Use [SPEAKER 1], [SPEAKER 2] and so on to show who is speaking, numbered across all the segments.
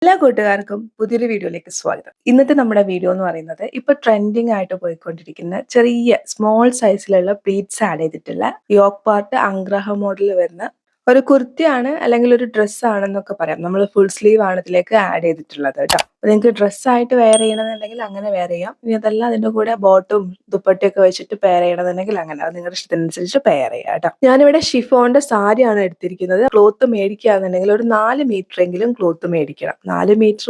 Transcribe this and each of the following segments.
[SPEAKER 1] എല്ലാ കൂട്ടുകാർക്കും പുതിയൊരു വീഡിയോയിലേക്ക് സ്വാഗതം. ഇന്നത്തെ നമ്മുടെ വീഡിയോ എന്ന് പറയുന്നത് ഇപ്പൊ ട്രെൻഡിങ് ആയിട്ട് പോയിക്കൊണ്ടിരിക്കുന്ന ചെറിയ സ്മോൾ സൈസിലുള്ള പ്ലീറ്റ്സ് ആഡ് ചെയ്തിട്ടുള്ള യോക്ക് പാർട്ട് അങ്ക്രഹ മോഡൽ വരുന്ന ഒരു കുർത്തിയാണ് അല്ലെങ്കിൽ ഒരു ഡ്രസ്സ് ആണെന്നൊക്കെ പറയാം. നമ്മൾ ഫുൾ സ്ലീവ് ആണ് ഇതിലേക്ക് ആഡ് ചെയ്തിട്ടുള്ളത് കേട്ടോ. അപ്പൊ നിങ്ങൾക്ക് ഡ്രസ്സായിട്ട് വെയർ ചെയ്യണമെന്നുണ്ടെങ്കിൽ അങ്ങനെ വെയർ ചെയ്യാം. ഇനി അതല്ല അതിന്റെ കൂടെ ബോട്ടും ദുപ്പട്ടയൊക്കെ വെച്ചിട്ട് പെയർ ചെയ്യണമെന്നുണ്ടെങ്കിൽ അങ്ങനെ അത് നിങ്ങളുടെ ഇഷ്ടത്തിനനുസരിച്ച് പെയർ ചെയ്യാം കേട്ടോ. ഞാനിവിടെ ഷിഫോണിന്റെ സാരിയാണ് എടുത്തിരിക്കുന്നത്. ക്ലോത്ത് മേടിക്കുകയാണെന്നുണ്ടെങ്കിൽ ഒരു 4 മീറ്റർ എങ്കിലും ക്ലോത്ത് മേടിക്കണം. 4 മീറ്റർ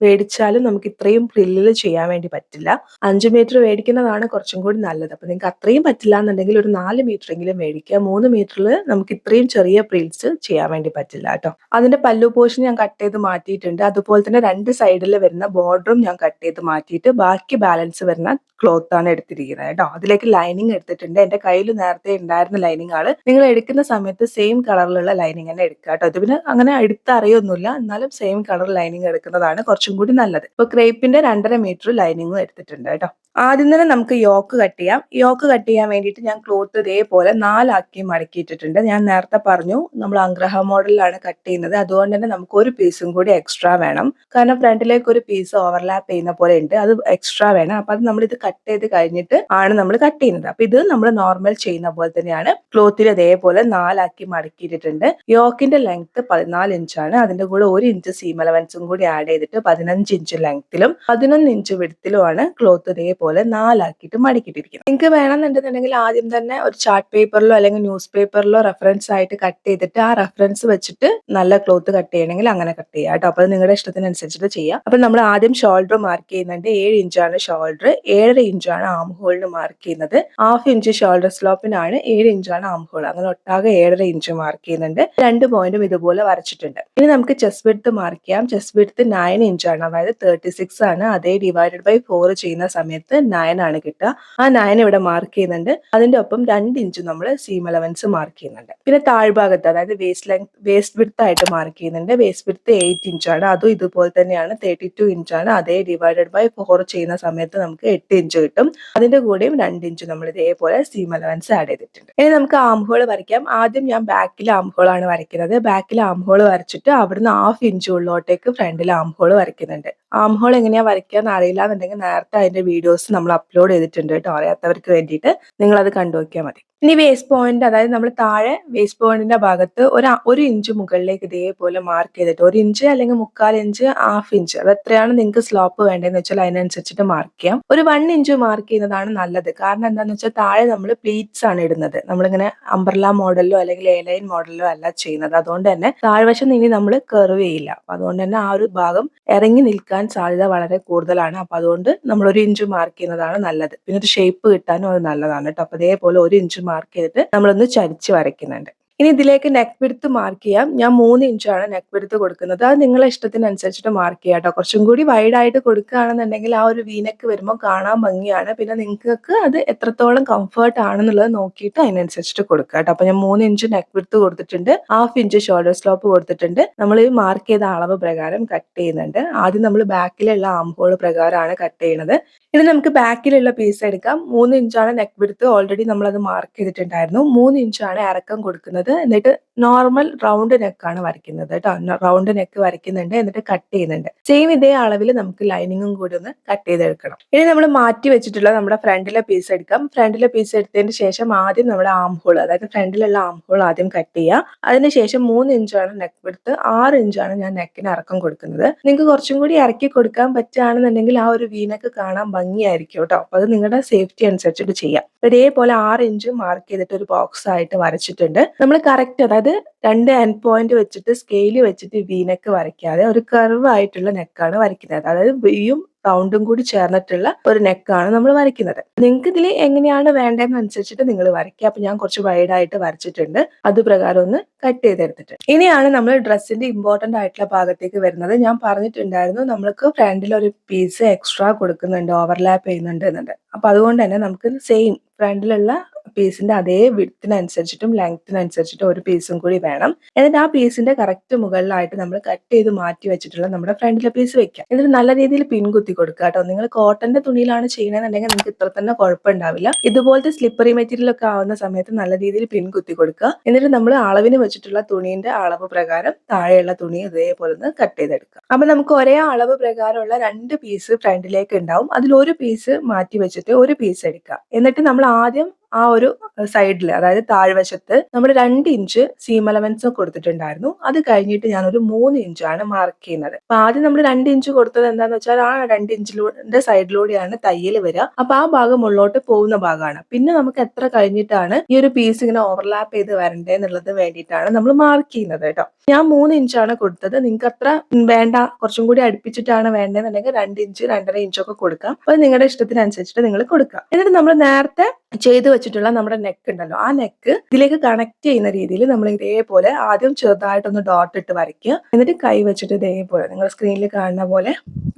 [SPEAKER 1] മേടിച്ചാലും നമുക്ക് ഇത്രയും ഫ്രില്ലിൽ ചെയ്യാൻ വേണ്ടി പറ്റില്ല. 5 മീറ്റർ മേടിക്കുന്നതാണ് കുറച്ചും കൂടി നല്ലത്. അപ്പൊ നിങ്ങൾക്ക് അത്രയും പറ്റില്ല എന്നുണ്ടെങ്കിൽ ഒരു 4 മീറ്റർ എങ്കിലും മേടിക്കുക. 3 മീറ്ററിൽ നമുക്ക് ഇത്രയും ചെറിയ പ്രിൽസ് ചെയ്യാൻ വേണ്ടി പറ്റില്ല കേട്ടോ. അതിന്റെ പല്ലു പോർഷൻ ഞാൻ കട്ട് ചെയ്ത് മാറ്റിയിട്ടുണ്ട്. അതുപോലെ തന്നെ 2 സൈഡിൽ വരുന്ന ബോർഡറും ഞാൻ കട്ട് ചെയ്ത് മാറ്റിയിട്ട് ബാക്കി ബാലൻസ് വരുന്ന ക്ലോത്ത് ആണ് എടുത്തിരിക്കുന്നത് കേട്ടോ. അതിലേക്ക് ലൈനിങ് എടുത്തിട്ടുണ്ട്. എന്റെ കയ്യിൽ നേരത്തെ ഉണ്ടായിരുന്ന ലൈനിങ് ആണ്. നിങ്ങൾ എടുക്കുന്ന സമയത്ത് സെയിം കളറിലുള്ള ലൈനിങ് തന്നെ എടുക്കുക കേട്ടോ. ഇത് പിന്നെ അങ്ങനെ എടുത്തറിയൊന്നുമില്ല, എന്നാലും സെയിം കളർ ലൈനിങ് എടുക്കുന്നതാണ് കുറച്ചും കൂടി നല്ലത്. ഇപ്പൊ ക്രേപ്പിന്റെ 2.5 മീറ്റർ ലൈനിങ്ങും എടുത്തിട്ടുണ്ട് കേട്ടോ. ആദ്യം തന്നെ നമുക്ക് യോക്ക് കട്ട് ചെയ്യാം. യോക്ക് കട്ട് ചെയ്യാൻ വേണ്ടിയിട്ട് ഞാൻ ക്ലോത്ത് ഇതേപോലെ 4 ആക്കി മടക്കിയിട്ടിട്ടുണ്ട്. ഞാൻ നേരത്തെ പറഞ്ഞു നമ്മൾ അങ്ക്രഹ മോഡലിലാണ് കട്ട് ചെയ്യുന്നത്. അതുകൊണ്ട് തന്നെ നമുക്ക് ഒരു പീസും കൂടി എക്സ്ട്രാ വേണം. കാരണം ഫ്രണ്ടിലേക്ക് ഒരു പീസ് ഓവർലാപ്പ് ചെയ്യുന്ന പോലെ ഉണ്ട്, അത് എക്സ്ട്രാ വേണം. അപ്പൊ അത് നമ്മൾ ഇത് കട്ട് ചെയ്ത് കഴിഞ്ഞിട്ട് ആണ് നമ്മൾ കട്ട് ചെയ്യുന്നത്. അപ്പൊ ഇത് നമ്മൾ നോർമൽ ചെയ്യുന്ന പോലെ തന്നെയാണ്. ക്ലോത്തിൽ ഇതേപോലെ 4 ആക്കി മടക്കിയിട്ടുണ്ട്. യോക്കിന്റെ ലെങ്ത് 14 ഇഞ്ചാണ്. അതിന്റെ കൂടെ 1 ഇഞ്ച് സീം അലവൻസും കൂടി ആഡ് ചെയ്തിട്ട് 15 ഇഞ്ച് ലെങ്ത്തിലും 11 ഇഞ്ച് വിഡ്ത്തിലുമാണ് ക്ലോത്ത് ഇതേപോലെ 4 ആക്കിയിട്ട് മടക്കിയിട്ടിരിക്കുന്നത്. നിങ്ങൾക്ക് വേണമെന്നുണ്ടെന്നുണ്ടെങ്കിൽ ആദ്യം തന്നെ ഒരു ചാർട്ട് പേപ്പറിലോ അല്ലെങ്കിൽ ന്യൂസ് പേപ്പറിലോ റെഫറൻസ് ആയിട്ട് കട്ട് ചെയ്തിട്ട് ആ റെഫറൻസ് വെച്ചിട്ട് നല്ല ക്ലോത്ത് കട്ട് ചെയ്യണമെങ്കിൽ അങ്ങനെ കട്ട് ചെയ്യാം കേട്ടോ. അപ്പൊ നിങ്ങളുടെ ഇഷ്ടത്തിനനുസരിച്ചിട്ട് ചെയ്യാം. അപ്പൊ നമ്മൾ ആദ്യം ഷോൾഡർ മാർക്ക് ചെയ്യുന്നുണ്ട്. 7 ഇഞ്ചാണ് ഷോൾഡർ, 7.5 ഇഞ്ചാണ് ആം ഹോളിന് മാർക്ക് ചെയ്യുന്നത്. 1/2 ഇഞ്ച് ഷോൾഡർ സ്ലോപ്പിനാണ്, 7 ഇഞ്ചാണ് ആം ഹോൾ. അങ്ങനെ ഒട്ടാകെ 7.5 ഇഞ്ച് മാർക്ക് ചെയ്യുന്നുണ്ട്. 2 പോയിന്റും ഇതുപോലെ വരച്ചിട്ടുണ്ട്. ഇനി നമുക്ക് ചെസ്റ്റ് വിഡ്ത്ത് മാർക്ക് ചെയ്യാം. ചെസ്റ്റ് വിഡ്ത്ത് 9 ഇഞ്ചാണ്, അതായത് 36 ആണ്. അതേ ഡിവൈഡഡ് ബൈ 4 ചെയ്യുന്ന സമയത്ത് 9 ആണ് കിട്ടുക. ആ 9 ഇവിടെ മാർക്ക് ചെയ്യുന്നുണ്ട്. അതിന്റെ ഒപ്പം 2 ഇഞ്ച് നമ്മൾ സീം അലവൻസ് മാർക്ക് ചെയ്യുന്നുണ്ട്. പിന്നെ താഴ്ഭാഗത്ത് അതായത് വേസ്റ്റ് വിഡ്ത്ത് ആയിട്ട് മാർക്ക് ചെയ്യുന്നുണ്ട്. വേസ്റ്റ് വിഡ്ത്ത് 8 ഇഞ്ചാണ്. അതും ഇതുപോലെ തന്നെയാണ്, 32 ഇഞ്ചാണ്. അതേ ഡിവൈഡഡ് ബൈ 4 ചെയ്യുന്ന സമയത്ത് നമുക്ക് 8 ഇഞ്ച് കിട്ടും. അതിന്റെ കൂടെയും 2 ഇഞ്ച് നമ്മൾ ഇതേപോലെ സീം അലവൻസ് ആഡ് ചെയ്തിട്ടുണ്ട്. ഇനി നമുക്ക് ആം ഹോൾ വരയ്ക്കാം. ആദ്യം ഞാൻ ബാക്കിൽ ആം ഹോൾ ആണ് വരയ്ക്കുന്നത്. ബാക്കിൽ ആം ഹോൾ വരച്ചിട്ട് അവിടുന്ന് 1/2 ഇഞ്ച് ഉള്ളോട്ടേക്ക് ഫ്രണ്ടിൽ ആം ഹോൾ വരയ്ക്കുന്നുണ്ട്. ആം ഹോൾ എങ്ങനെയാ വരയ്ക്കാന്ന് അറിയില്ല എന്നുണ്ടെങ്കിൽ നേരത്തെ അതിന്റെ വീഡിയോസ് നമ്മൾ അപ്ലോഡ് ചെയ്തിട്ടുണ്ട് കേട്ടോ. അറിയാത്തവർക്ക് വേണ്ടിയിട്ട് നിങ്ങൾ അത് കണ്ടു നോക്കിയാൽ മതി. ഇനി വേസ്റ്റ് പോയിന്റ്, അതായത് നമ്മൾ താഴെ വേസ്റ്റ് പോയിന്റിന്റെ ഭാഗത്ത് ഒരു ഇഞ്ച് മുകളിലേക്ക് ഇതേപോലെ മാർക്ക് ചെയ്തിട്ട് 1 ഇഞ്ച് അല്ലെങ്കിൽ 1/4 ഇഞ്ച് 1/2 ഇഞ്ച് അത് എത്രയാണ് നിങ്ങൾക്ക് സ്ലോപ്പ് വേണ്ടതെന്ന് വെച്ചാൽ അതിനനുസരിച്ചിട്ട് മാർക്ക് ചെയ്യാം. ഒരു 1 ഇഞ്ച് മാർക്ക് ചെയ്യുന്നതാണ് നല്ലത്. കാരണം എന്താണെന്ന് വെച്ചാൽ താഴെ നമ്മൾ പ്ലീറ്റ്സ് ആണ് ഇടുന്നത്. നമ്മളിങ്ങനെ അംബ്രല മോഡലിലോ അല്ലെങ്കിൽ എ ലൈൻ മോഡലിലോ അല്ല ചെയ്യുന്നത്. അതുകൊണ്ട് തന്നെ താഴ്വശം ഇനി നമ്മൾ കർവ് ചെയ്യില്ല. അപ്പൊ അതുകൊണ്ട് തന്നെ ആ ഒരു ഭാഗം ഇറങ്ങി നിൽക്കാൻ സാധ്യത വളരെ കൂടുതലാണ്. അപ്പൊ അതുകൊണ്ട് നമ്മൾ 1 ഇഞ്ച് മാർക്ക് ചെയ്യുന്നതാണ് നല്ലത്. പിന്നെ ഒരു ഷേപ്പ് കിട്ടാനും അത് നല്ലതാണ് കേട്ടോ. അപ്പൊ അതേപോലെ 1 ഇഞ്ച് മാർക്ക് ചെയ്തിട്ട് നമ്മളൊന്ന് ചരിച്ച് വരയ്ക്കുന്നുണ്ട്. ഇനി ഇതിലേക്ക് നെക്ക് വിഡ്ത്ത് മാർക്ക് ചെയ്യാം. ഞാൻ 3 ഇഞ്ചാണ് നെക്ക് വിഡ്ത്ത് കൊടുക്കുന്നത്. അത് നിങ്ങളെ ഇഷ്ടത്തിനനുസരിച്ചിട്ട് മാർക്ക് ചെയ്യാം കേട്ടോ. കുറച്ചും കൂടി വൈഡ് ആയിട്ട് കൊടുക്കുകയാണെന്നുണ്ടെങ്കിൽ ആ ഒരു വീനെക്ക് വരുമ്പോൾ കാണാൻ ഭംഗിയാണ്. പിന്നെ നിങ്ങൾക്ക് അത് എത്രത്തോളം കംഫർട്ട് ആണെന്നുള്ളത് നോക്കിയിട്ട് അതിനനുസരിച്ചിട്ട് കൊടുക്കുക കേട്ടോ. അപ്പൊ ഞാൻ 3 ഇഞ്ച് നെക്ക് വിഡ്ത്ത് കൊടുത്തിട്ടുണ്ട്. 1/2 ഇഞ്ച് ഷോൾഡർ സ്ലോപ്പ് കൊടുത്തിട്ടുണ്ട്. നമ്മൾ ഈ മാർക്ക് ചെയ്ത അളവ് പ്രകാരം കട്ട് ചെയ്യുന്നുണ്ട്. ആദ്യം നമ്മൾ ബാക്കിലുള്ള ആം ഹോൾ പ്രകാരമാണ് കട്ട് ചെയ്യുന്നത്. ഇനി നമുക്ക് ബാക്കിലുള്ള പീസ് എടുക്കാം. 3 ഇഞ്ചാണ് നെക്ക് വിഡ്ത്ത്. ഓൾറെഡി നമ്മളത് മാർക്ക് ചെയ്തിട്ടുണ്ടായിരുന്നു. 3 ഇഞ്ചാണ് ഇറക്കം കൊടുക്കുന്നത്. എന്നിട്ട് നോർമൽ റൗണ്ട് നെക്കാണ് വരയ്ക്കുന്നത് കേട്ടോ. റൗണ്ട് നെക്ക് വരയ്ക്കുന്നുണ്ട്, എന്നിട്ട് കട്ട് ചെയ്യുന്നുണ്ട്. സെയിം ഇതേ അളവിൽ നമുക്ക് ലൈനിങ്ങും കൂടി ഒന്ന് കട്ട് ചെയ്തെടുക്കണം. ഇനി നമ്മൾ മാറ്റി വെച്ചിട്ടുള്ള നമ്മുടെ ഫ്രണ്ടിലെ പീസ് എടുക്കാം. ഫ്രണ്ടിലെ പീസ് എടുത്തതിന് ശേഷം ആദ്യം നമ്മുടെ ആം ഹോൾ, അതായത് ഫ്രണ്ടിലുള്ള ആം ഹോൾ ആദ്യം കട്ട് ചെയ്യുക. അതിനുശേഷം 3 ഇഞ്ചാണ് നെക്ക് വിഡ്ത്ത്, 6 ഇഞ്ചാണ് ഞാൻ നെക്കിന് ഇറക്കം കൊടുക്കുന്നത്. നിങ്ങൾക്ക് കുറച്ചും കൂടി ഇറക്കി കൊടുക്കാൻ പറ്റുകയാണെന്നുണ്ടെങ്കിൽ ആ ഒരു വീനക്ക് കാണാൻ ഭംഗിയായിരിക്കും കേട്ടോ. അപ്പൊ അത് നിങ്ങളുടെ സേഫ്റ്റി അനുസരിച്ചിട്ട് ചെയ്യാം. ഇതേപോലെ 6 ഇഞ്ച് മാർക്ക് ചെയ്തിട്ട് ഒരു ബോക്സ് ആയിട്ട് വരച്ചിട്ടുണ്ട്. നമ്മൾ കറക്റ്റ്, അതായത് 2 എൻഡ് പോയിന്റ് വെച്ചിട്ട് സ്കെയിൽ വെച്ചിട്ട് വീനക്ക് വരയ്ക്കാതെ ഒരു കർവ് ആയിട്ടുള്ള നെക്കാണ് വരയ്ക്കുന്നത്. അതായത് വീയും റൗണ്ടും കൂടി ചേർന്നിട്ടുള്ള ഒരു നെക്കാണ് നമ്മൾ വരയ്ക്കുന്നത്. നിങ്ങൾക്ക് ഇതിൽ എങ്ങനെയാണ് വേണ്ടതെന്ന് അനുസരിച്ചിട്ട് നിങ്ങൾ വരയ്ക്കുക. അപ്പൊ ഞാൻ കുറച്ച് വൈഡ് ആയിട്ട് വരച്ചിട്ടുണ്ട്. അത് പ്രകാരം ഒന്ന് കട്ട് ചെയ്തെടുത്തിട്ടുണ്ട്. ഇനിയാണ് നമ്മൾ ഡ്രസ്സിന്റെ ഇമ്പോർട്ടന്റ് ആയിട്ടുള്ള ഭാഗത്തേക്ക് വരുന്നത്. ഞാൻ പറഞ്ഞിട്ടുണ്ടായിരുന്നു നമ്മൾക്ക് ഫ്രണ്ടിൽ ഒരു പീസ് എക്സ്ട്രാ കൊടുക്കുന്നുണ്ട്, ഓവർലാപ്പ് ചെയ്യുന്നുണ്ട് എന്നുണ്ട്. അപ്പൊ അതുകൊണ്ട് തന്നെ നമുക്ക് സെയിം ഫ്രണ്ടിലുള്ള പീസിന്റെ അതേ വിഡ്ത്തിനനുസരിച്ചിട്ടും ലെങ്ത്തിനനുസരിച്ചിട്ടും ഒരു പീസും കൂടി വേണം. എന്നിട്ട് ആ പീസിന്റെ കറക്റ്റ് മുകളിലായിട്ട് നമ്മൾ കട്ട് ചെയ്ത് മാറ്റി വെച്ചിട്ടുള്ള നമ്മുടെ ഫ്രണ്ടിലെ പീസ് വെക്കാം. എന്നിട്ട് നല്ല രീതിയിൽ പിൻ കുത്തി കൊടുക്കുക കേട്ടോ. നിങ്ങൾ കോട്ടന്റെ തുണിയിലാണ് ചെയ്യണമെന്നുണ്ടെങ്കിൽ നിങ്ങൾക്ക് ഇത്ര തന്നെ കുഴപ്പമുണ്ടാവില്ല. ഇതുപോലത്തെ സ്ലിപ്പറി മെറ്റീരിയൽ ഒക്കെ ആവുന്ന സമയത്ത് നല്ല രീതിയിൽ പിൻ കുത്തി കൊടുക്കുക. എന്നിട്ട് നമ്മൾ അളവിന് വെച്ചിട്ടുള്ള തുണീന്റെ അളവ് പ്രകാരം താഴെയുള്ള തുണി ഇതേപോലെ ഒന്ന് കട്ട് ചെയ്തെടുക്കുക. അപ്പൊ നമുക്ക് ഒരേ അളവ് പ്രകാരമുള്ള 2 പീസ് ഫ്രണ്ടിലേക്ക് ഉണ്ടാവും. അതിൽ ഒരു പീസ് മാറ്റി വെച്ചിട്ട് ഒരു പീസ് എടുക്കുക. എന്നിട്ട് നമ്മൾ ആദ്യം ആ ഒരു സൈഡിൽ, അതായത് താഴ്വശത്ത് നമ്മൾ 2 ഇഞ്ച് സീം അലവൻസ് കൊടുത്തിട്ടുണ്ടായിരുന്നു. അത് കഴിഞ്ഞിട്ട് ഞാൻ ഒരു 3 ഇഞ്ചാണ് മാർക്ക് ചെയ്യുന്നത്. അപ്പൊ ആദ്യം നമ്മൾ 2 ഇഞ്ച് കൊടുത്തത് എന്താന്ന് വെച്ചാൽ ആ 2 ഇഞ്ചിലൂടെ സൈഡിലൂടെയാണ് തയ്യൽ വരിക. അപ്പൊ ആ ഭാഗം മുകളിലോട്ട് പോകുന്ന ഭാഗമാണ്. പിന്നെ നമുക്ക് എത്ര കഴിഞ്ഞിട്ടാണ് ഈ ഒരു പീസ് ഇങ്ങനെ ഓവർലാപ്പ് ചെയ്ത് വരണ്ടേ എന്നുള്ളത് വേണ്ടിയിട്ടാണ് നമ്മൾ മാർക്ക് ചെയ്യുന്നത് കേട്ടോ. ഞാൻ 3 ഇഞ്ചാണ് കൊടുത്തത്. നിങ്ങൾക്ക് അത്ര വേണ്ട, കുറച്ചും കൂടി അടുപ്പിച്ചിട്ടാണ് വേണ്ടതെന്നുണ്ടെങ്കിൽ 2 ഇഞ്ച് 2.5 ഇഞ്ചൊക്കെ കൊടുക്കാം. അപ്പൊ നിങ്ങളുടെ ഇഷ്ടത്തിനനുസരിച്ചിട്ട് നിങ്ങൾ കൊടുക്കാം. എന്നിട്ട് നമ്മൾ നേരത്തെ ചെയ്ത് വെച്ചിട്ടുള്ള നമ്മുടെ നെക്ക് ഉണ്ടല്ലോ, ആ നെക്ക് ഇതിലേക്ക് കണക്ട് ചെയ്യുന്ന രീതിയിൽ നമ്മൾ ഇതേപോലെ ആദ്യം ചെറുതായിട്ടൊന്ന് ഡോട്ട് ഇട്ട് വരയ്ക്കുക. എന്നിട്ട് കൈ വെച്ചിട്ട് ഇതേപോലെ നിങ്ങൾ സ്ക്രീനിൽ കാണുന്ന പോലെ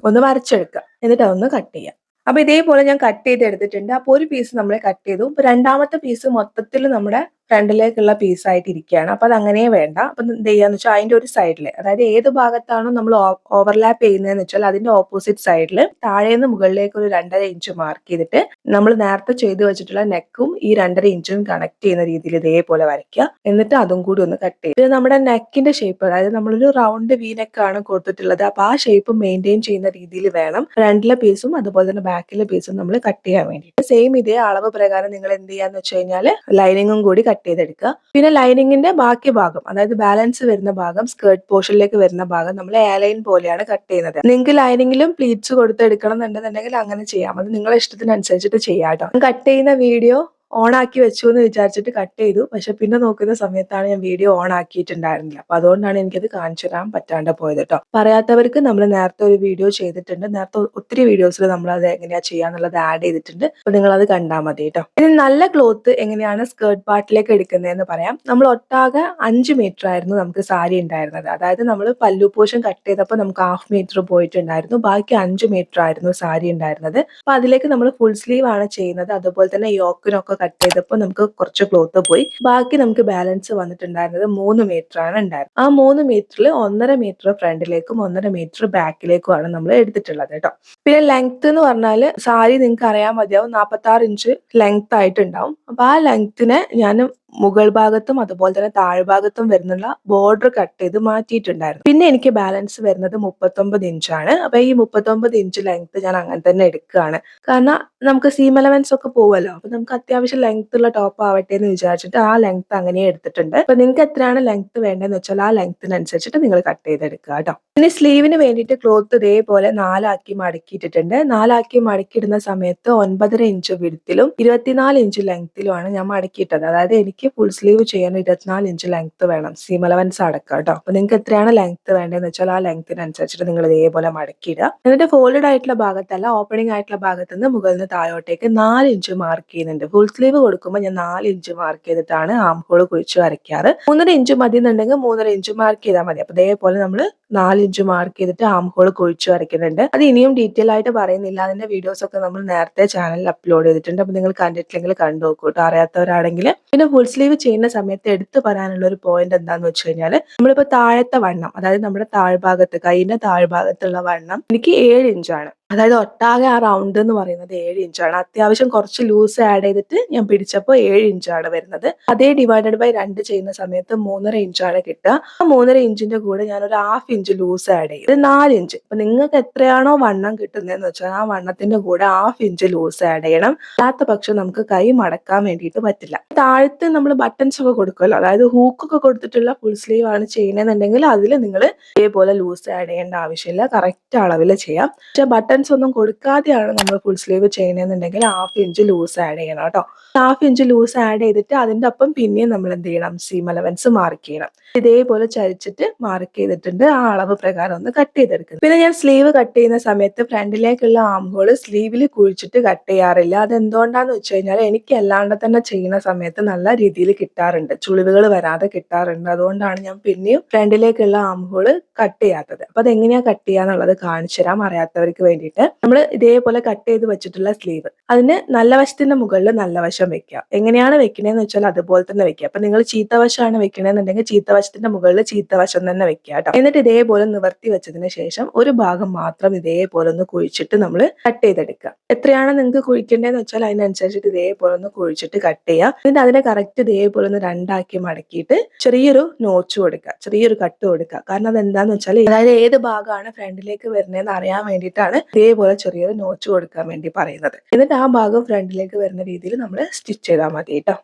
[SPEAKER 1] ഒന്ന് വരച്ചെടുക്കുക. എന്നിട്ട് അതൊന്ന് കട്ട് ചെയ്യുക. അപ്പൊ ഇതേപോലെ ഞാൻ കട്ട് ചെയ്ത് എടുത്തിട്ടുണ്ട്. അപ്പൊ ഒരു പീസ് നമ്മൾ കട്ട് ചെയ്തു. ഇപ്പൊ രണ്ടാമത്തെ പീസ് മൊത്തത്തിൽ നമ്മുടെ ഫ്രണ്ടിലേക്കുള്ള പീസായിട്ട് ഇരിക്കുകയാണ്. അപ്പൊ അത് അങ്ങനെ വേണ്ട. അപ്പൊ എന്ത് ചെയ്യാന്ന് വെച്ചാൽ അതിന്റെ ഒരു സൈഡില്, അതായത് ഏത് ഭാഗത്താണോ നമ്മൾ ഓവർലാപ്പ് ചെയ്യുന്നതെന്ന് വെച്ചാൽ അതിന്റെ ഓപ്പോസിറ്റ് സൈഡിൽ താഴേന്ന് മുകളിലേക്ക് ഒരു 2.5 ഇഞ്ച് മാർക്ക് ചെയ്തിട്ട് നമ്മൾ നേരത്തെ ചെയ്ത് വെച്ചിട്ടുള്ള നെക്കും ഈ 2.5 ഇഞ്ചും കണക്ട് ചെയ്യുന്ന രീതിയിൽ ഇതേപോലെ വരയ്ക്കുക. എന്നിട്ട് അതും കൂടി ഒന്ന് കട്ട് ചെയ്യും. ഇത് നമ്മുടെ നെക്കിന്റെ ഷേപ്പ്, അതായത് നമ്മളൊരു റൗണ്ട് വി നെക്കാണ് കൊടുത്തിട്ടുള്ളത്. അപ്പൊ ആ ഷേപ്പ് മെയിൻറ്റെയിൻ ചെയ്യുന്ന രീതിയിൽ വേണം ഫ്രണ്ടിലെ പീസും അതുപോലെ തന്നെ ബാക്കിലെ പീസും നമ്മൾ കട്ട് ചെയ്യാൻ വേണ്ടിയിട്ട്. സെയിം ഇതേ അളവ് പ്രകാരം നിങ്ങൾ എന്ത് ചെയ്യാന്ന് വെച്ച് കഴിഞ്ഞാൽ ലൈനിങ്ങും കൂടി കട്ട് ചെയ്തെടുക്കുക. പിന്നെ ലൈനിങ്ങിന്റെ ബാക്കി ഭാഗം, അതായത് ബാലൻസ് വരുന്ന ഭാഗം, സ്കേർട്ട് പോർഷനിലേക്ക് വരുന്ന ഭാഗം നമ്മൾ എ ലൈൻ പോലെയാണ് കട്ട് ചെയ്യുന്നത്. നിങ്ങൾക്ക് ലൈനിങ്ങിലും പ്ലീറ്റ്സ് കൊടുത്തെടുക്കണം എന്നുണ്ടെന്നുണ്ടെങ്കിൽ അങ്ങനെ ചെയ്യാം. അത് നിങ്ങളുടെ ഇഷ്ടത്തിനനുസരിച്ചിട്ട് ചെയ്യാം കേട്ടോ. കട്ട് ചെയ്യുന്ന വീഡിയോ ഓൺ ആക്കി വെച്ചു എന്ന് വിചാരിച്ചിട്ട് കട്ട് ചെയ്തു. പക്ഷെ പിന്നെ നോക്കുന്ന സമയത്താണ് ഞാൻ വീഡിയോ ഓൺ ആക്കിയിട്ടുണ്ടായിരുന്നില്ല. അപ്പൊ അതുകൊണ്ടാണ് എനിക്കത് കാണിച്ചു തരാൻ പറ്റാണ്ട് പോയത് കേട്ടോ. പറയാത്തവർക്ക് നമ്മൾ നേരത്തെ ഒരു വീഡിയോ ചെയ്തിട്ടുണ്ട്. നേരത്തെ ഒത്തിരി വീഡിയോസിൽ നമ്മൾ അത് എങ്ങനെയാ ചെയ്യാന്നുള്ളത് ആഡ് ചെയ്തിട്ടുണ്ട്. അപ്പൊ നിങ്ങൾ അത് കണ്ടാൽ മതി കേട്ടോ. ഇനി നല്ല ക്ലോത്ത് എങ്ങനെയാണ് സ്കേർട്ട് പാർട്ടിലേക്ക് എടുക്കുന്നതെന്ന് പറയാം. നമ്മൾ ഒട്ടാകെ 5 മീറ്റർ ആയിരുന്നു നമുക്ക് സാരി ഉണ്ടായിരുന്നത്. അതായത് നമ്മൾ പല്ലു പോർഷൻ കട്ട് ചെയ്തപ്പോൾ നമുക്ക് 1/2 മീറ്റർ പോയിട്ടുണ്ടായിരുന്നു. ബാക്കി 5 മീറ്റർ ആയിരുന്നു സാരി ഉണ്ടായിരുന്നത്. അപ്പൊ അതിലേക്ക് നമ്മൾ ഫുൾ സ്ലീവ് ആണ് ചെയ്യുന്നത്. അതുപോലെ തന്നെ യോക്കിനൊക്കെ കട്ട് ചെയ്തപ്പോൾ നമുക്ക് കുറച്ച് ക്ലോത്ത് പോയി. ബാക്കി നമുക്ക് ബാലൻസ് വന്നിട്ടുണ്ടായിരുന്നത് 3 മീറ്റർ ആണ് ഉണ്ടായിരുന്നത്. ആ 3 മീറ്ററിൽ 1.5 മീറ്റർ ഫ്രണ്ടിലേക്കും 1.5 മീറ്റർ ബാക്കിലേക്കുമാണ് നമ്മൾ എടുത്തിട്ടുള്ളത് കേട്ടോ. പിന്നെ ലെങ്ത് എന്ന് പറഞ്ഞാൽ സാരി നിങ്ങൾക്ക് അറിയാൻ മതിയാവും, 46 ഇഞ്ച് ലെങ്ത് ആയിട്ടുണ്ടാവും. അപ്പൊ ആ ലെങ്ത്തിനെ ഞാൻ മുകൾ ഭാഗത്തും അതുപോലെ തന്നെ താഴ്ഭാഗത്തും വരുന്നുള്ള ബോർഡർ കട്ട് ചെയ്ത് മാറ്റിയിട്ടുണ്ടായിരുന്നു. പിന്നെ എനിക്ക് ബാലൻസ് വരുന്നത് 39 ഇഞ്ചാണ്. അപ്പൊ ഈ 39 ഇഞ്ച് ലെങ്ത് ഞാൻ അങ്ങനെ തന്നെ എടുക്കുകയാണ്. കാരണം നമുക്ക് സീം അലവൻസ് ഒക്കെ പോവല്ലോ. അപ്പൊ നമുക്ക് അത്യാവശ്യം ലെങ്ത് ഉള്ള ടോപ്പ് ആവട്ടെ എന്ന് വിചാരിച്ചിട്ട് ആ ലെങ്ത് അങ്ങനെ എടുത്തിട്ടുണ്ട്. അപ്പൊ നിങ്ങൾക്ക് എത്രയാണ് ലെങ്ത് വേണ്ടതെന്ന് വെച്ചാൽ ആ ലെങ്ത്തിനനുസരിച്ചിട്ട് നിങ്ങൾ കട്ട് ചെയ്തെടുക്കുക കേട്ടോ. ഇനി സ്ലീവിന് വേണ്ടിയിട്ട് ക്ലോത്ത് ഇതേപോലെ 4 ആക്കി മടക്കിയിട്ടിട്ടുണ്ട്. 4 ആക്കി മടക്കിയിടുന്ന സമയത്ത് 9.5 ഇഞ്ച് വിഡ്ത്തിലും 24 ഇഞ്ച് ലെങ്ത്തിലുമാണ് ഞാൻ മടക്കിയിട്ടത്. അതായത് എനിക്ക് ഫുൾ സ്ലീവ് ചെയ്യാൻ 24 ഇഞ്ച് ലെങ്ത് വേണം, സീം അലവൻസ് അടക്കം കേട്ടോ. അപ്പൊ നിങ്ങൾക്ക് എത്രയാണ് ലെങ്ത് വേണ്ടതെന്ന് വെച്ചാൽ ആ ലെങ്ത്തിനനുസരിച്ചിട്ട് നിങ്ങൾ ഇതേപോലെ മടക്കിയിടുക. എന്നിട്ട് ഫോൾഡഡ് ആയിട്ടുള്ള ഭാഗത്തല്ല, ഓപ്പണിംഗ് ആയിട്ടുള്ള ഭാഗത്ത് നിന്ന് മുകളിൽ നിന്ന് താഴോട്ടേക്ക് 4 ഇഞ്ച് മാർക്ക് ചെയ്യുന്നുണ്ട്. ഫുൾ സ്ലീവ് കൊടുക്കുമ്പോൾ ഞാൻ 4 ഇഞ്ച് മാർക്ക് ചെയ്തിട്ടാണ് ആം ഹോൾ കുഴിച്ച് വരയ്ക്കാറ്. 3.5 ഇഞ്ച് മതി എന്നുണ്ടെങ്കിൽ 3.5 ഇഞ്ച് മാർക്ക് ചെയ്താൽ മതി. അപ്പൊ ഇതേപോലെ നമ്മൾ 4 ഇഞ്ച് മാർക്ക് ചെയ്തിട്ട് ആം ഹോൾ കുഴിച്ച് വരയ്ക്കുന്നുണ്ട്. അത് ഇനിയും ഡീറ്റെയിൽ ആയിട്ട് പറയുന്നില്ല. അതിന്റെ വീഡിയോസ് ഒക്കെ നമ്മൾ നേരത്തെ ചാനലിൽ അപ്ലോഡ് ചെയ്തിട്ടുണ്ട്. അപ്പൊ നിങ്ങൾ കണ്ടിട്ടില്ലെങ്കിൽ കണ്ടു നോക്കൂ കേട്ടോ, അറിയാത്തവരാണെങ്കിൽ. പിന്നെ ഫുൾ സ്ലീവ് ചെയ്യുന്ന സമയത്ത് എടുത്തു പറയാനുള്ള ഒരു പോയിന്റ് എന്താന്ന് വെച്ച് കഴിഞ്ഞാൽ, നമ്മളിപ്പോ താഴത്തെ വണ്ണം, അതായത് നമ്മുടെ താഴ്ഭാഗത്ത്, കൈയിന്റെ താഴ്ഭാഗത്തുള്ള വണ്ണം എനിക്ക് 7 ഇഞ്ചാണ്. അതായത് ഒട്ടാകെ ആ റൗണ്ട് എന്ന് പറയുന്നത് 7 ഇഞ്ചാണ്. അത്യാവശ്യം കുറച്ച് ലൂസ് ആഡ് ചെയ്തിട്ട് ഞാൻ പിടിച്ചപ്പോൾ 7 ഇഞ്ചാണ് വരുന്നത്. അതേ ഡിവൈഡഡ് ബൈ 2 ചെയ്യുന്ന സമയത്ത് 3.5 ഇഞ്ചാണ് കിട്ടുക. ആ 3.5 ഇഞ്ചിന്റെ കൂടെ ഞാൻ ഒരു 1/2 ഇഞ്ച് ലൂസ് ആഡ് ചെയ്യും. ഇത് 4 ഇഞ്ച്. അപ്പൊ നിങ്ങൾക്ക് എത്രയാണോ വണ്ണം കിട്ടുന്നതെന്ന് വെച്ചാൽ ആ വണ്ണത്തിന്റെ കൂടെ 1/2 ഇഞ്ച് ലൂസ് ആഡ് ചെയ്യണം. അല്ലാത്ത പക്ഷം നമുക്ക് കൈ മടക്കാൻ വേണ്ടിയിട്ട് പറ്റില്ല. താഴത്ത് നമ്മൾ ബട്ടൺസ് ഒക്കെ കൊടുക്കുമല്ലോ, അതായത് ഹൂക്കൊക്കെ കൊടുത്തിട്ടുള്ള ഫുൾ സ്ലീവ് ആണ് ചെയ്യുന്നതെന്നുണ്ടെങ്കിൽ അതിൽ നിങ്ങൾ ഇതേപോലെ ലൂസ് ആഡ് ചെയ്യേണ്ട ആവശ്യമില്ല. കറക്റ്റ് അളവിൽ ചെയ്യാം. പക്ഷെ ബട്ടൺസ് ഒന്നും കൊടുക്കാതെയാണ് നമ്മൾ ഫുൾ സ്ലീവ് ചെയ്യുന്നതെന്നുണ്ടെങ്കിൽ 1/2 ഇഞ്ച് ലൂസ് ആഡ് ചെയ്യണം കേട്ടോ. 1/2 ഇഞ്ച് ലൂസ് ആഡ് ചെയ്തിട്ട് അതിന്റെ ഒപ്പം പിന്നെയും നമ്മൾ എന്ത് ചെയ്യണം, സീം അലവൻസ് മാർക്ക് ചെയ്യണം. ഇതേപോലെ ചരിച്ചിട്ട് മാർക്ക് ചെയ്തിട്ടുണ്ട്. ആ അളവ് പ്രകാരം ഒന്ന് കട്ട് ചെയ്തെടുക്കുന്നത്. പിന്നെ ഞാൻ സ്ലീവ് കട്ട് ചെയ്യുന്ന സമയത്ത് ഫ്രണ്ടിലേക്കുള്ള ആം ഹോൾ സ്ലീവിൽ കുഴിച്ചിട്ട് കട്ട് ചെയ്യാറില്ല. അത് എന്തുകൊണ്ടാന്ന് വെച്ച് കഴിഞ്ഞാൽ എനിക്ക് അല്ലാണ്ട് തന്നെ ചെയ്യുന്ന സമയത്ത് നല്ല രീതിയിൽ കിട്ടാറുണ്ട്, ചുളിവുകൾ വരാതെ കിട്ടാറുണ്ട്. അതുകൊണ്ടാണ് ഞാൻ പിന്നെയും ഫ്രണ്ടിലേക്കുള്ള ആം ഹോൾ കട്ട് ചെയ്യാത്തത്. അപ്പൊ അതെങ്ങനെയാ കട്ട് ചെയ്യാന്നുള്ളത് കാണിച്ചു തരാം അറിയാത്തവർക്ക് വേണ്ടി. വേണ്ടിയിട്ട് നമ്മൾ ഇതേപോലെ കട്ട് ചെയ്ത് വെച്ചിട്ടുള്ള സ്ലീവ് അതിന് നല്ല വശത്തിന്റെ മുകളിൽ നല്ല വശം വെക്കുക. എങ്ങനെയാണ് വെക്കണേന്ന് വെച്ചാൽ അതുപോലെ തന്നെ വെക്കുക. അപ്പൊ നിങ്ങൾ ചീത്തവശമാണ് വെക്കണേന്നുണ്ടെങ്കിൽ ചീത്തവശത്തിന്റെ മുകളിൽ ചീത്തവശം തന്നെ വെക്കുക കേട്ടോ. എന്നിട്ട് ഇതേപോലെ നിവർത്തി വെച്ചതിന് ശേഷം ഒരു ഭാഗം മാത്രം ഇതേപോലെ ഒന്ന് കുഴിച്ചിട്ട് നമ്മൾ കട്ട് ചെയ്തെടുക്കുക. എത്രയാണ് നിങ്ങൾക്ക് കുഴിക്കേണ്ടതെന്ന് വെച്ചാൽ അതിനനുസരിച്ചിട്ട് ഇതേപോലെ ഒന്ന് കുഴിച്ചിട്ട് കട്ട് ചെയ്യുക. എന്നിട്ട് അതിനെ കറക്റ്റ് ഇതേപോലെ ഒന്ന് രണ്ടാക്കി മടക്കിയിട്ട് ചെറിയൊരു നോച്ച് കൊടുക്കുക, ചെറിയൊരു കട്ട് കൊടുക്കുക. കാരണം അതെന്താന്ന് വെച്ചാൽ അതായത് ഏത് ഭാഗമാണ് ഫ്രണ്ടിലേക്ക് വരുന്നതെന്ന് അറിയാൻ വേണ്ടിയിട്ടാണ് ഇതേപോലെ ചെറിയൊരു നോച്ച് കൊടുക്കാൻ വേണ്ടി പറയുന്നത്. എന്നിട്ട് ആ ഭാഗം ഫ്രണ്ടിലേക്ക് വരുന്ന രീതിയിൽ നമ്മൾ സ്റ്റിച്ച് ചെയ്താൽ മതി കേട്ടോ.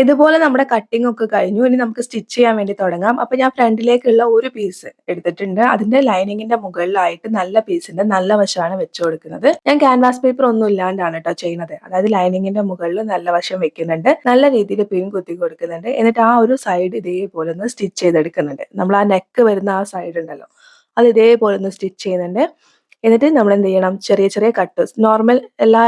[SPEAKER 1] ഇതുപോലെ നമ്മുടെ കട്ടിംഗ് ഒക്കെ കഴിഞ്ഞു. ഇനി നമുക്ക് സ്റ്റിച്ച് ചെയ്യാൻ വേണ്ടി തുടങ്ങാം. അപ്പൊ ഞാൻ ഫ്രണ്ടിലേക്കുള്ള ഒരു പീസ് എടുത്തിട്ടുണ്ട്. അതിന്റെ ലൈനിങ്ങിന്റെ മുകളിലായിട്ട് നല്ല പീസിന്റെ നല്ല വശമാണ് വെച്ചു കൊടുക്കുന്നത്. ഞാൻ ക്യാൻവാസ് പേപ്പർ ഒന്നും ഇല്ലാണ്ടാണ് കേട്ടോ ചെയ്യുന്നത്. അതായത് ലൈനിങ്ങിന്റെ മുകളിൽ നല്ല വശം വെക്കുന്നുണ്ട്, നല്ല രീതിയിൽ പിൻ കുത്തി കൊടുക്കുന്നുണ്ട്. എന്നിട്ട് ആ ഒരു സൈഡ് ഇതേപോലെ ഒന്ന് സ്റ്റിച്ച് ചെയ്തെടുക്കുന്നുണ്ട്. നമ്മൾ ആ നെക്ക് വരുന്ന ആ സൈഡ് ഉണ്ടല്ലോ, അത് ഇതേപോലെ ഒന്ന് സ്റ്റിച്ച് ചെയ്യുന്നുണ്ട്. എന്നിട്ട് നമ്മൾ എന്ത് ചെയ്യണം, ചെറിയ ചെറിയ കട്ട് നോർമൽ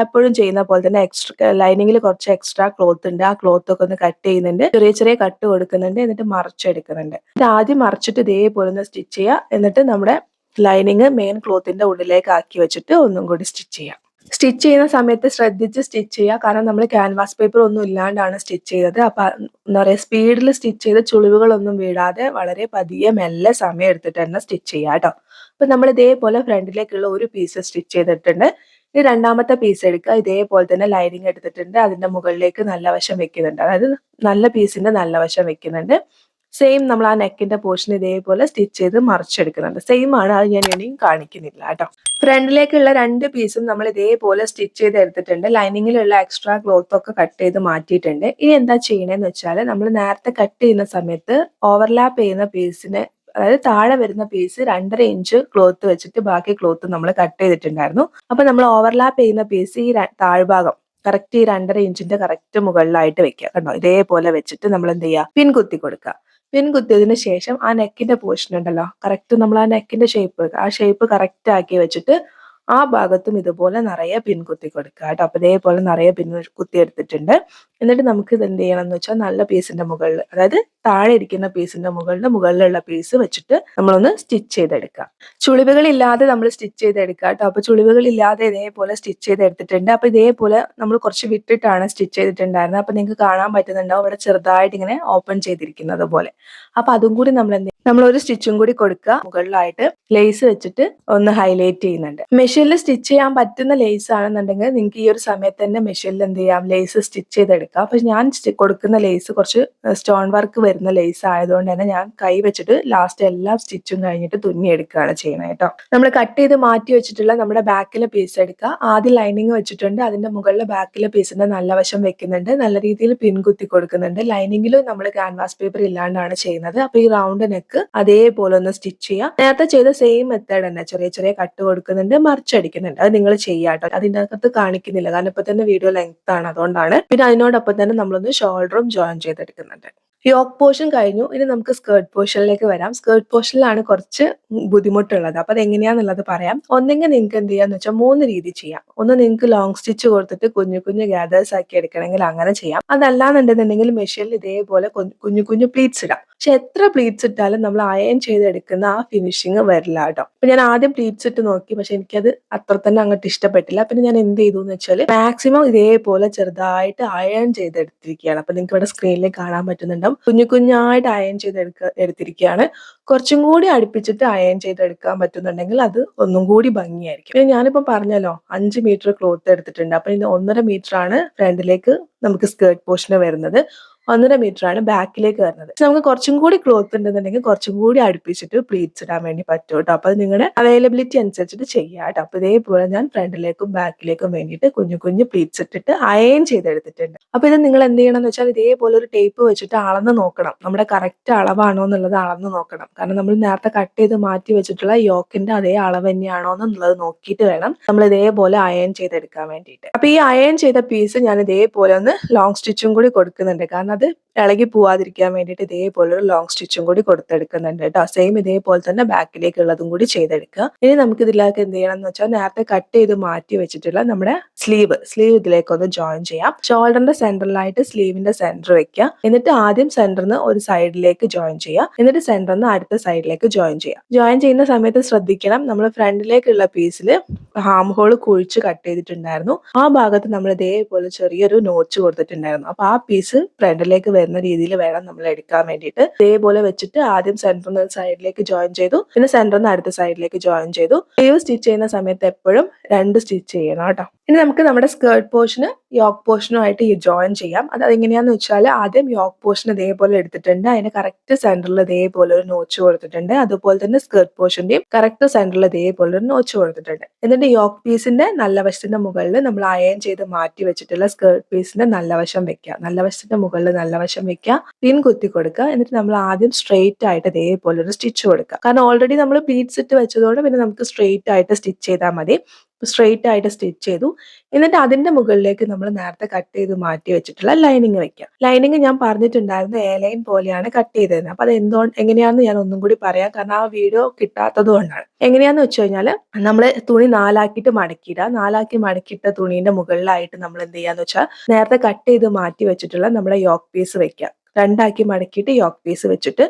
[SPEAKER 1] എപ്പോഴും ചെയ്യുന്ന പോലെ തന്നെ എക്സ്ട്രാ ലൈനിങ്ങിൽ കുറച്ച് എക്സ്ട്രാ ക്ലോത്ത് ഉണ്ട്, ആ ക്ലോത്ത് ഒക്കെ ഒന്ന് കട്ട് ചെയ്യുന്നുണ്ട്, ചെറിയ ചെറിയ കട്ട് കൊടുക്കുന്നുണ്ട്. എന്നിട്ട് മറിച്ചെടുക്കുന്നുണ്ട്. ഇത് ആദ്യം മറിച്ചിട്ട് ഇതേപോലെ ഒന്ന് സ്റ്റിച്ച് ചെയ്യുക. എന്നിട്ട് നമ്മുടെ ലൈനിങ് മെയിൻ ക്ലോത്തിന്റെ ഉള്ളിലേക്ക് ആക്കി വെച്ചിട്ട് ഒന്നും കൂടി സ്റ്റിച്ച് ചെയ്യാം. സ്റ്റിച്ച് ചെയ്യുന്ന സമയത്ത് ശ്രദ്ധിച്ച് സ്റ്റിച്ച് ചെയ്യുക. കാരണം നമ്മൾ ക്യാൻവാസ് പേപ്പർ ഒന്നും ഇല്ലാണ്ടാണ് സ്റ്റിച്ച് ചെയ്തത്. അപ്പൊ എന്താ പറയുക, സ്പീഡിൽ സ്റ്റിച്ച് ചെയ്ത് ചുളിവുകളൊന്നും വീഴാതെ വളരെ പതിയെ മെല്ലെ സമയം എടുത്തിട്ട് തന്നെ സ്റ്റിച്ച് ചെയ്യുക കേട്ടോ. അപ്പൊ നമ്മൾ ഇതേപോലെ ഫ്രണ്ടിലേക്കുള്ള ഒരു പീസ് സ്റ്റിച്ച് ചെയ്തിട്ടുണ്ട്. ഇനി രണ്ടാമത്തെ പീസ് എടുക്കുക. ഇതേപോലെ തന്നെ ലൈനിങ് എടുത്തിട്ടുണ്ട്, അതിന്റെ മുകളിലേക്ക് നല്ല വശം വെക്കുന്നുണ്ട്. അതായത് നല്ല പീസിന്റെ നല്ല വശം വെക്കുന്നുണ്ട്. സെയിം നമ്മൾ ആ നെക്കിന്റെ പോർഷൻ ഇതേപോലെ സ്റ്റിച്ച് ചെയ്ത് മറിച്ചെടുക്കുന്നുണ്ട്. സെയിം ആണ്, അത് ഞാൻ ഇനിയും കാണിക്കുന്നില്ല കേട്ടോ. ഫ്രണ്ടിലേക്കുള്ള രണ്ട് പീസും നമ്മൾ ഇതേപോലെ സ്റ്റിച്ച് ചെയ്ത് എടുത്തിട്ടുണ്ട്. ലൈനിങ്ങിലുള്ള എക്സ്ട്രാ ക്ലോത്ത് ഒക്കെ കട്ട് ചെയ്ത് മാറ്റിയിട്ടുണ്ട്. ഇനി എന്താ ചെയ്യണേന്ന് വെച്ചാൽ നമ്മൾ നേരത്തെ കട്ട് ചെയ്യുന്ന സമയത്ത് ഓവർലാപ്പ് ചെയ്യുന്ന പീസിന്, അതായത് താഴെ വരുന്ന പീസ് 2.5 ഇഞ്ച് ക്ലോത്ത് വെച്ചിട്ട് ബാക്കി ക്ലോത്ത് നമ്മൾ കട്ട് ചെയ്തിട്ടുണ്ടായിരുന്നു. അപ്പൊ നമ്മൾ ഓവർലാപ്പ് ചെയ്യുന്ന പീസ് ഈ താഴ്ഭാഗം കറക്റ്റ് ഈ 2.5 ഇഞ്ചിന്റെ കറക്റ്റ് മുകളിലായിട്ട് വെക്കുക. കണ്ടോ, ഇതേപോലെ വെച്ചിട്ട് നമ്മൾ എന്ത് ചെയ്യുക, പിൻ കുത്തി കൊടുക്കുക. പിൻ കുത്തിയതിന് ശേഷം ആ നെക്കിന്റെ പോർഷൻ ഉണ്ടല്ലോ, കറക്റ്റ് നമ്മൾ ആ നെക്കിന്റെ ഷേപ്പ് കറക്റ്റ് ആക്കി വെച്ചിട്ട് ആ ഭാഗത്തും ഇതുപോലെ നിറയെ പിൻ കുത്തി കൊടുക്കുക കേട്ടോ. അപ്പൊ ഇതേപോലെ നിറയെ പിൻ കുത്തി എടുത്തിട്ടുണ്ട്. എന്നിട്ട് നമുക്ക് ഇത് എന്ത് ചെയ്യണം എന്ന് വെച്ചാൽ നല്ല പീസിന്റെ മുകളിൽ, അതായത് താഴെ ഇരിക്കുന്ന പീസിന്റെ മുകളിലുള്ള പീസ് വെച്ചിട്ട് നമ്മളൊന്ന് സ്റ്റിച്ച് ചെയ്തെടുക്കുക. ചുളിവുകൾ ഇല്ലാതെ നമ്മൾ സ്റ്റിച്ച് ചെയ്തെടുക്കുക കേട്ടോ. അപ്പൊ ചുളിവുകൾ ഇല്ലാതെ ഇതേപോലെ സ്റ്റിച്ച് ചെയ്തെടുത്തിട്ടുണ്ട്. അപ്പൊ ഇതേപോലെ നമ്മൾ കുറച്ച് വിട്ടിട്ടാണ് സ്റ്റിച്ച് ചെയ്തിട്ടുണ്ടായിരുന്നത്. അപ്പൊ നിങ്ങൾക്ക് കാണാൻ പറ്റുന്നുണ്ടാവും ഇവിടെ ചെറുതായിട്ട് ഇങ്ങനെ ഓപ്പൺ ചെയ്തിരിക്കുന്നത് പോലെ. അപ്പൊ അതും കൂടി നമ്മൾ ഒരു സ്റ്റിച്ചും കൂടി കൊടുക്കുക. മുകളിലായിട്ട് ലേസ് വെച്ചിട്ട് ഒന്ന് ഹൈലൈറ്റ് ചെയ്യുന്നുണ്ട്. മെഷീനിൽ സ്റ്റിച്ച് ചെയ്യാൻ പറ്റുന്ന ലേസ് ആണെന്നുണ്ടെങ്കിൽ നിങ്ങൾക്ക് ഈ ഒരു സമയത്ത് തന്നെ മെഷീനിൽ എന്ത് ചെയ്യാം, ലേസ് സ്റ്റിച്ച് ചെയ്തെടുക്കാം. അപ്പൊ ഞാൻ കൊടുക്കുന്ന ലേസ് കുറച്ച് സ്റ്റോൺ വർക്ക് വരുന്ന ലേസ് ആയതുകൊണ്ട് തന്നെ ഞാൻ കൈ വെച്ചിട്ട് ലാസ്റ്റ് എല്ലാ സ്റ്റിച്ചും കഴിഞ്ഞിട്ട് തുന്നിയെടുക്കുകയാണ് ചെയ്യണത് കേട്ടോ. നമ്മൾ കട്ട് ചെയ്ത് മാറ്റി വെച്ചിട്ടുള്ള നമ്മുടെ ബാക്കിലെ പീസ് എടുക്കുക. ആദ്യം ലൈനിങ് വെച്ചിട്ടുണ്ട്, അതിന്റെ മുകളിൽ ബാക്കിലെ പീസിന്റെ നല്ല വശം വെക്കുന്നുണ്ട്, നല്ല രീതിയിൽ പിൻ കുത്തി കൊടുക്കുന്നുണ്ട്. ലൈനിങ്ങിലും നമ്മൾ ക്യാൻവാസ് പേപ്പർ ഇല്ലാണ്ടാണ് ചെയ്യുന്നത്. അപ്പൊ ഈ റൗണ്ട് നെക്ക് അതേപോലെ ഒന്ന് സ്റ്റിച്ച് ചെയ്യുക. നേരത്തെ ചെയ്ത സെയിം മെത്തേഡ് തന്നെ, ചെറിയ ചെറിയ കട്ട് കൊടുക്കുന്നുണ്ട്, മറിച്ചടിക്കുന്നുണ്ട്. അത് നിങ്ങൾ ചെയ്യാട്ടോ. അതിൻ്റെ അകത്ത് കാണിക്കുന്നില്ല, കാരണം ഇപ്പൊ തന്നെ വീഡിയോ ലെങ്ത് ആണ്, അതുകൊണ്ടാണ്. പിന്നെ അതിനോടൊപ്പം തന്നെ നമ്മളൊന്ന് ഷോൾഡറും ജോയിൻ ചെയ്തെടുക്കുന്നുണ്ട്. യോക്ക് പോർഷൻ കഴിഞ്ഞു. ഇനി നമുക്ക് സ്കേർട്ട് പോർഷനിലേക്ക് വരാം. സ്കേർട്ട് പോർഷനിലാണ് കുറച്ച് ബുദ്ധിമുട്ടുള്ളത്. അപ്പൊ അത് എങ്ങനെയാന്നുള്ളത് പറയാം. ഒന്നെങ്കിൽ നിങ്ങൾക്ക് എന്ത് ചെയ്യാന്ന് വെച്ചാൽ 3 രീതി ചെയ്യാം. ഒന്ന്, നിങ്ങൾക്ക് ലോങ് സ്റ്റിച്ച് കൊടുത്തിട്ട് കുഞ്ഞു കുഞ്ഞു ഗ്യാദേഴ്സ് ആക്കി എടുക്കണമെങ്കിൽ അങ്ങനെ ചെയ്യാം. അതല്ലാന്നുണ്ടെന്നുണ്ടെങ്കിൽ മെഷീനിൽ ഇതേപോലെ കുഞ്ഞു കുഞ്ഞു പ്ലീറ്റ്സ് ഇടാം. പക്ഷെ എത്ര പ്ലീറ്റ്സ് ഇട്ടാലും നമ്മൾ അയൺ ചെയ്തെടുക്കുന്ന ആ ഫിനിഷിങ് വരില്ല കേട്ടോ. അപ്പൊ ഞാൻ ആദ്യം പ്ലീറ്റ്സ് ഇട്ട് നോക്കി, പക്ഷെ എനിക്കത് അത്ര തന്നെ അങ്ങോട്ട് ഇഷ്ടപ്പെട്ടില്ല. പിന്നെ ഞാൻ എന്ത് ചെയ്തു എന്ന് വെച്ചാൽ മാക്സിമം ഇതേപോലെ ചെറുതായിട്ട് അയൺ ചെയ്തെടുത്തിരിക്കുകയാണ്. അപ്പൊ നിങ്ങൾക്ക് ഇവിടെ സ്ക്രീനിൽ കാണാൻ പറ്റുന്നുണ്ടാവും, കുഞ്ഞു കുഞ്ഞായിട്ട് അയൺ എടുത്തിരിക്കുകയാണ്. കുറച്ചും കൂടി അടുപ്പിച്ചിട്ട് അയൺ ചെയ്തെടുക്കാൻ പറ്റുന്നുണ്ടെങ്കിൽ അത് ഒന്നും കൂടി ഭംഗിയായിരിക്കും. പിന്നെ ഞാനിപ്പോ പറഞ്ഞല്ലോ 5 മീറ്റർ ക്ലോത്ത് എടുത്തിട്ടുണ്ട്. അപ്പൊ ഇത് 1.5 മീറ്റർ ആണ് ഫ്രണ്ടിലേക്ക് നമുക്ക് സ്കേർട്ട് പോർഷന് വരുന്നത്, 1.5 മീറ്റർ ആണ് ബാക്കിലേക്ക് വരുന്നത്. നമുക്ക് കുറച്ചും കൂടി ക്ലോത്ത് ഉണ്ടെന്നുണ്ടെങ്കിൽ കുറച്ചും കൂടി അടുപ്പിച്ചിട്ട് പ്ലീറ്റ്സ് ഇടാൻ വേണ്ടി പറ്റും കേട്ടോ. അപ്പൊ നിങ്ങളുടെ അവൈലബിലിറ്റി അനുസരിച്ചിട്ട് ചെയ്യാം കേട്ടോ. അപ്പൊ ഇതേപോലെ ഞാൻ ഫ്രണ്ടിലേക്കും ബാക്കിലേക്കും വേണ്ടിയിട്ട് കുഞ്ഞു കുഞ്ഞു പ്ലീറ്റ്സ് ഇട്ടിട്ട് അയൺ ചെയ്തെടുത്തിട്ടുണ്ട്. അപ്പൊ ഇത് നിങ്ങൾ എന്ത് ചെയ്യണം എന്ന് വെച്ചാൽ ഇതേപോലെ ഒരു ടേപ്പ് വെച്ചിട്ട് അളന്ന് നോക്കണം, നമ്മുടെ കറക്റ്റ് അളവാണോ എന്നുള്ളത് അളന്ന് നോക്കണം. കാരണം നമ്മൾ നേരത്തെ കട്ട് ചെയ്ത് മാറ്റി വെച്ചിട്ടുള്ള യോക്കിന്റെ അതേ അളവ് തന്നെയാണോ എന്നുള്ളത് നോക്കിയിട്ട് വേണം നമ്മൾ ഇതേപോലെ അയൺ ചെയ്തെടുക്കാൻ വേണ്ടിയിട്ട്. അപ്പൊ ഈ അയൺ ചെയ്ത പീസ് ഞാൻ ഇതേപോലെ ഒന്ന് ലോങ് സ്റ്റിച്ചും കൂടി കൊടുക്കുന്നുണ്ട്. കാരണം കാരണം അത് ഇളകി പോവാതിരിക്കാൻ വേണ്ടിയിട്ട് ഇതേപോലെ ഒരു ലോങ് സ്റ്റിച്ചും കൂടി കൊടുത്തെടുക്കുന്നുണ്ട് കേട്ടോ. സെയിം ഇതേപോലെ തന്നെ ബാക്കിലേക്കുള്ളതും കൂടി ചെയ്തെടുക്കുക. ഇനി നമുക്ക് ഇതിലേക്ക് എന്ത് ചെയ്യണം എന്ന് വെച്ചാൽ നേരത്തെ കട്ട് ചെയ്ത് മാറ്റി വെച്ചിട്ടുള്ള നമ്മുടെ സ്ലീവ് ഇതിലേക്കൊന്ന് ജോയിൻ ചെയ്യാം. ഷോൾഡറിന്റെ സെന്ററിലായിട്ട് സ്ലീവിന്റെ സെന്റർ വെക്കുക. എന്നിട്ട് ആദ്യം സെന്ററിന്ന് ഒരു സൈഡിലേക്ക് ജോയിൻ ചെയ്യുക. എന്നിട്ട് സെന്ററിന്ന് അടുത്ത സൈഡിലേക്ക് ജോയിൻ ചെയ്യുക. ജോയിൻ ചെയ്യുന്ന സമയത്ത് ശ്രദ്ധിക്കണം, നമ്മൾ ഫ്രണ്ടിലേക്കുള്ള പീസിൽ ഹാം ഹോൾ കുഴിച്ച് കട്ട് ചെയ്തിട്ടുണ്ടായിരുന്നു. ആ ഭാഗത്ത് നമ്മൾ ഇതേപോലെ ചെറിയൊരു നോച്ച് കൊടുത്തിട്ടുണ്ടായിരുന്നു. അപ്പൊ ആ പീസ് ഫ്രണ്ടിലേക്ക് വരുന്ന രീതിയിൽ വേണം നമ്മൾ എടുക്കാൻ വേണ്ടിയിട്ട്. ഇതേപോലെ വെച്ചിട്ട് ആദ്യം സെന്ററിൽ സൈഡിലേക്ക് ജോയിൻ ചെയ്തു, പിന്നെ സെന്ററിൽ നിന്ന് അടുത്ത സൈഡിലേക്ക് ജോയിൻ ചെയ്തു. സ്ലീവ് സ്റ്റിച്ച് ചെയ്യുന്ന സമയത്ത് എപ്പോഴും 2 സ്റ്റിച്ച് ചെയ്യണം കേട്ടോ. ഇനി നമുക്ക് നമ്മുടെ സ്കേർട്ട് പോർഷന് യോക്ക് പോർഷനുമായിട്ട് ഈ ജോയിൻ ചെയ്യാം. അത് എങ്ങനെയാന്ന് വെച്ചാൽ ആദ്യം യോക്ക് പോർഷൻ ഇതേപോലെ എടുത്തിട്ടുണ്ട്, അതിന് കറക്റ്റ് സെന്ററിൽ ഇതേപോലെ ഒരു നോച്ച് കൊടുത്തിട്ടുണ്ട്. അതുപോലെ തന്നെ സ്കേർട്ട് പോർഷന്റെയും കറക്റ്റ് സെന്ററിൽ ഇതേപോലെ ഒരു നോച്ച് കൊടുത്തിട്ടുണ്ട്. എന്നിട്ട് യോക്ക് പീസിന്റെ നല്ല വശത്തിന്റെ മുകളിൽ നമ്മൾ അയൺ ചെയ്ത് മാറ്റി വെച്ചിട്ടുള്ള സ്കേർട്ട് പീസിന്റെ നല്ല വശം വെക്കുക. നല്ല വശത്തിന്റെ മുകളിൽ നല്ല വശം വെക്കുക, പിൻ കുത്തി കൊടുക്കുക. എന്നിട്ട് നമ്മൾ ആദ്യം സ്ട്രെയിറ്റ് ആയിട്ട് ഇതേപോലെ ഒരു സ്റ്റിച്ച് കൊടുക്കുക. കാരണം ഓൾറെഡി നമ്മൾ പ്ലീറ്റ്സ് ഇട്ട് വെച്ചതുകൊണ്ട് പിന്നെ നമുക്ക് സ്ട്രെയിറ്റ് ആയിട്ട് സ്റ്റിച്ച് ചെയ്താൽ മതി. സ്ട്രെയിറ്റ് ആയിട്ട് സ്റ്റിച്ച് ചെയ്തു. എന്നിട്ട് അതിന്റെ മുകളിലേക്ക് നമ്മൾ നേരത്തെ കട്ട് ചെയ്ത് മാറ്റി വെച്ചിട്ടുള്ള ലൈനിങ് വെക്കാം. ലൈനിങ് ഞാൻ പറഞ്ഞിട്ടുണ്ടായിരുന്നു എ ലൈൻ പോലെയാണ് കട്ട് ചെയ്തത്. അപ്പൊ അത് എങ്ങനെയാണെന്ന് ഞാൻ ഒന്നും കൂടി പറയാം, കാരണം ആ വീഡിയോ കിട്ടാത്തത് കൊണ്ടാണ്. എങ്ങനെയാന്ന് വെച്ച് കഴിഞ്ഞാൽ നമ്മൾ തുണി 4 മടക്കിയിടുക. 4 മടക്കിയിട്ട തുണീന്റെ മുകളിലായിട്ട് നമ്മൾ എന്ത് ചെയ്യാന്ന് വെച്ചാൽ നേരത്തെ കട്ട് ചെയ്ത് മാറ്റി വെച്ചിട്ടുള്ള നമ്മുടെ യോക്ക് പീസ് വെക്കാം. 2 മടക്കിയിട്ട് യോക്ക് പീസ് വെച്ചിട്ട്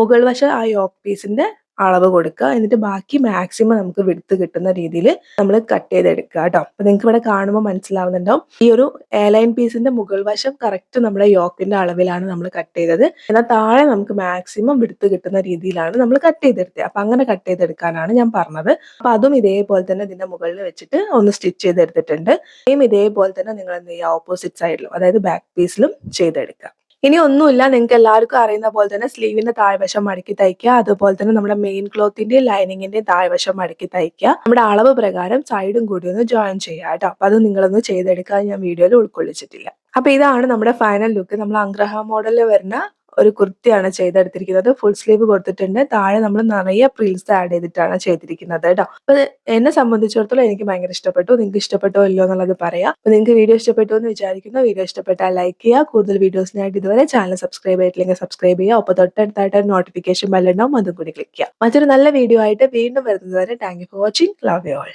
[SPEAKER 1] മുകൾ വശം ആ യോക്ക് പീസിന്റെ അളവ് കൊടുക്കുക. എന്നിട്ട് ബാക്കി മാക്സിമം നമുക്ക് വിടുത്ത് കിട്ടുന്ന രീതിയിൽ നമ്മൾ കട്ട് ചെയ്തെടുക്കുക കേട്ടോ. അപ്പൊ നിങ്ങൾക്ക് ഇവിടെ കാണുമ്പോൾ മനസ്സിലാവുന്നുണ്ടാവും, ഈ ഒരു എ ലൈൻ പീസിന്റെ മുകൾ വശം കറക്റ്റ് നമ്മുടെ യോക്കിന്റെ അളവിലാണ് നമ്മൾ കട്ട് ചെയ്തത്. എന്നാൽ താഴെ നമുക്ക് മാക്സിമം വിടുത്ത് കിട്ടുന്ന രീതിയിലാണ് നമ്മൾ കട്ട് ചെയ്തെടുത്തത്. അപ്പൊ അങ്ങനെ കട്ട് ചെയ്തെടുക്കാനാണ് ഞാൻ പറഞ്ഞത്. അപ്പൊ അതും ഇതേപോലെ തന്നെ ഇതിന്റെ മുകളിൽ വെച്ചിട്ട് ഒന്ന് സ്റ്റിച്ച് ചെയ്തെടുത്തിട്ടുണ്ട്. സെയിം ഇതേപോലെ തന്നെ നിങ്ങൾ എന്ത് ചെയ്യുക, ഓപ്പോസിറ്റ് സൈഡിലും അതായത് ബാക്ക് പീസിലും ചെയ്തെടുക്കുക. ഇനി ഒന്നുമില്ല, നിങ്ങൾക്ക് എല്ലാവർക്കും അറിയുന്ന പോലെ തന്നെ സ്ലീവിന്റെ താഴ്വശം മടക്കി തയ്ക്കുക. അതുപോലെ തന്നെ നമ്മുടെ മെയിൻ ക്ലോത്തിന്റെയും ലൈനിങ്ങിന്റെയും താഴ്വശം മടക്കി തയ്ക്കുക. നമ്മുടെ അളവ് പ്രകാരം സൈഡും കൂടി ഒന്ന് ജോയിൻ ചെയ്യുക കേട്ടോ. അപ്പൊ അത് നിങ്ങളൊന്ന് ചെയ്തെടുക്കാൻ ഞാൻ വീഡിയോയിൽ ഉൾക്കൊള്ളിച്ചിട്ടില്ല. അപ്പൊ ഇതാണ് നമ്മുടെ ഫൈനൽ ലുക്ക്. നമ്മൾ അംഗ്രഹ മോഡലിൽ വരുന്ന ഒരു കുർത്തിയാണ് ചെയ്തെടുത്തിരിക്കുന്നത്. ഫുൾ സ്ലീവ് കൊടുത്തിട്ടുണ്ട്. താഴെ നമ്മൾ നിറയെ പ്രിൽസ് ആഡ് ചെയ്തിട്ടാണ് ചെയ്തിരിക്കുന്നത് കേട്ടോ. അപ്പൊ എന്നെ സംബന്ധിച്ചിടത്തോളം എനിക്ക് ഭയങ്കര ഇഷ്ടപ്പെട്ടു. നിങ്ങൾക്ക് ഇഷ്ടപ്പെട്ടോ ഇല്ലയോ എന്നുള്ളത് പറയാം. അപ്പൊ നിങ്ങൾക്ക് വീഡിയോ ഇഷ്ടപ്പെട്ടു എന്ന് വിചാരിക്കുന്നു. വീഡിയോ ഇഷ്ടപ്പെട്ടാൽ ലൈക്ക് ചെയ്യുക. കൂടുതൽ വീഡിയോസിനായിട്ട് ഇതുവരെ ചാനൽ സബ്സ്ക്രൈബ് ചെയ്തിട്ടില്ലെങ്കിൽ സബ്സ്ക്രൈബ് ചെയ്യുക. ഒപ്പം തൊട്ടടുത്തായിട്ട് നോട്ടിഫിക്കേഷൻ ബെല്ലുണ്ടാവും, അതും കൂടി ക്ലിക്ക് ചെയ്യുക. മറ്റൊരു നല്ല വീഡിയോ ആയിട്ട് വീണ്ടും വരുന്നത് വരെ thank you for watching. Love you all.